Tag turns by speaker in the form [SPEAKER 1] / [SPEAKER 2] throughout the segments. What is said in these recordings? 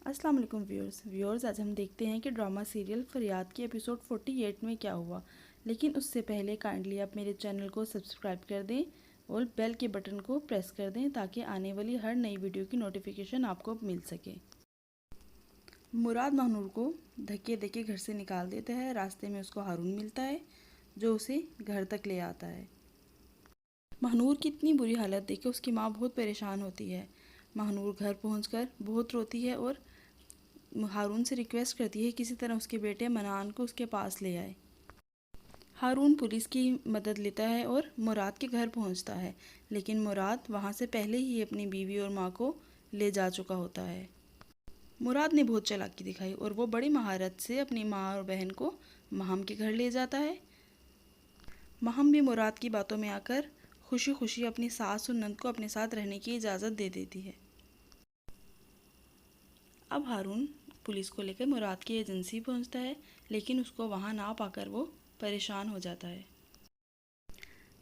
[SPEAKER 1] अस्सलाम वालेकुम व्यूअर्स आज हम देखते हैं कि ड्रामा सीरियल फरियाद के एपिसोड 48 में क्या हुआ। लेकिन उससे पहले काइंडली आप मेरे चैनल को सब्सक्राइब कर दें और बेल के बटन को प्रेस कर दें ताकि आने वाली हर नई वीडियो की नोटिफिकेशन आपको मिल सके। मुराद महानूर को धक्के देके घर से निकाल देता है। रास्ते में उसको हारून मिलता है जो उसे घर तक ले आता है। महानूर की इतनी बुरी हालत देख के उसकी माँ बहुत परेशान होती है। महानूर घर पहुंचकर बहुत रोती है और हारून से रिक्वेस्ट करती है किसी तरह उसके बेटे मनान को उसके पास ले आए। हारून पुलिस की मदद लेता है और मुराद के घर पहुंचता है, लेकिन मुराद वहां से पहले ही अपनी बीवी और माँ को ले जा चुका होता है। मुराद ने बहुत चालाकी दिखाई और वो बड़ी महारत से अपनी माँ और बहन को महम के घर ले जाता है। महम भी मुराद की बातों में आकर खुशी खुशी अपनी सास और नंद को अपने साथ रहने की इजाज़त दे देती है। अब हारून पुलिस को लेकर मुराद की एजेंसी पहुंचता है, लेकिन उसको वहां ना पाकर वो परेशान हो जाता है।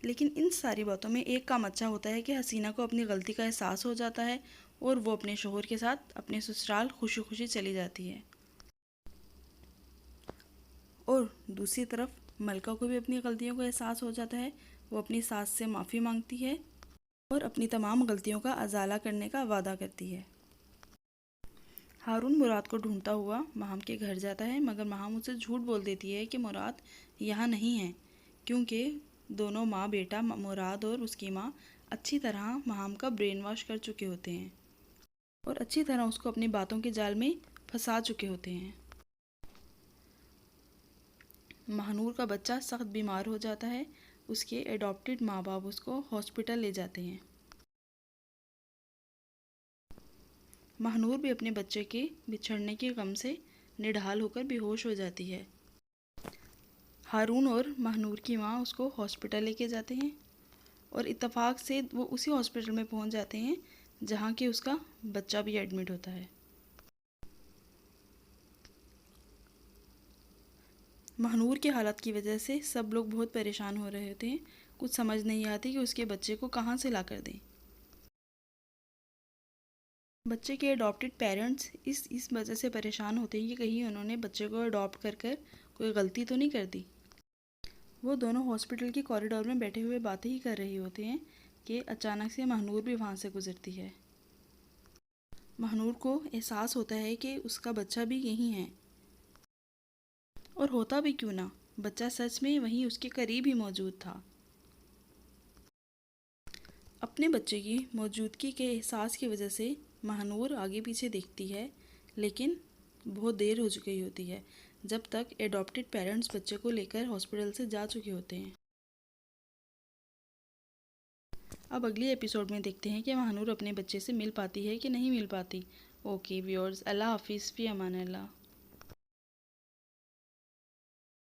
[SPEAKER 1] लेकिन इन सारी बातों में एक काम अच्छा होता है कि हसीना को अपनी गलती का एहसास हो जाता है और वो अपने शोहर के साथ अपने ससुराल खुशी खुशी चली जाती है। और दूसरी तरफ मलका को भी अपनी गलतियों का एहसास हो जाता है। वो अपनी सास से माफ़ी मांगती है और अपनी तमाम गलतियों का अजाला करने का वादा करती है। हारून मुराद को ढूंढता हुआ महम के घर जाता है, मगर महम उसे झूठ बोल देती है कि मुराद यहाँ नहीं है, क्योंकि दोनों माँ बेटा मुराद और उसकी माँ अच्छी तरह महम का ब्रेन वॉश कर चुके होते हैं और अच्छी तरह उसको अपनी बातों के जाल में फंसा चुके होते हैं। महानूर का बच्चा सख्त बीमार हो जाता है। उसके एडॉप्टेड माँ बाप उसको हॉस्पिटल ले जाते हैं। महानूर भी अपने बच्चे के बिछड़ने के गम से निढाल होकर बेहोश हो जाती है। हारून और महानूर की माँ उसको हॉस्पिटल लेके जाते हैं और इत्तेफाक से वो उसी हॉस्पिटल में पहुंच जाते हैं जहाँ कि उसका बच्चा भी एडमिट होता है। महानूर की हालत की वजह से सब लोग बहुत परेशान हो रहे होते हैं। कुछ समझ नहीं आती कि उसके बच्चे को कहाँ से ला कर दें। बच्चे के अडॉप्टेड पेरेंट्स इस वजह से परेशान होते हैं कि कहीं उन्होंने बच्चे को अडॉप्ट कर कर कोई गलती तो नहीं कर दी। वो दोनों हॉस्पिटल के कॉरिडोर में बैठे हुए बातें ही कर रहे होते हैं कि अचानक से महानूर भी वहाँ से गुजरती है। महानूर को एहसास होता है कि उसका बच्चा भी यहीं है, और होता भी क्यों ना, बच्चा सच में वहीं उसके करीब ही मौजूद था। अपने बच्चे की मौजूदगी के एहसास की वजह से महानूर आगे पीछे देखती है, लेकिन बहुत देर हो चुकी होती है जब तक एडॉप्टेड पेरेंट्स बच्चे को लेकर हॉस्पिटल से जा चुके होते हैं। अब अगले एपिसोड में देखते हैं कि महानूर अपने बच्चे से मिल पाती है कि नहीं मिल पाती। ओके व्यूअर्स, अल्लाह हाफिज़, फ़ी अमान अल्लाह।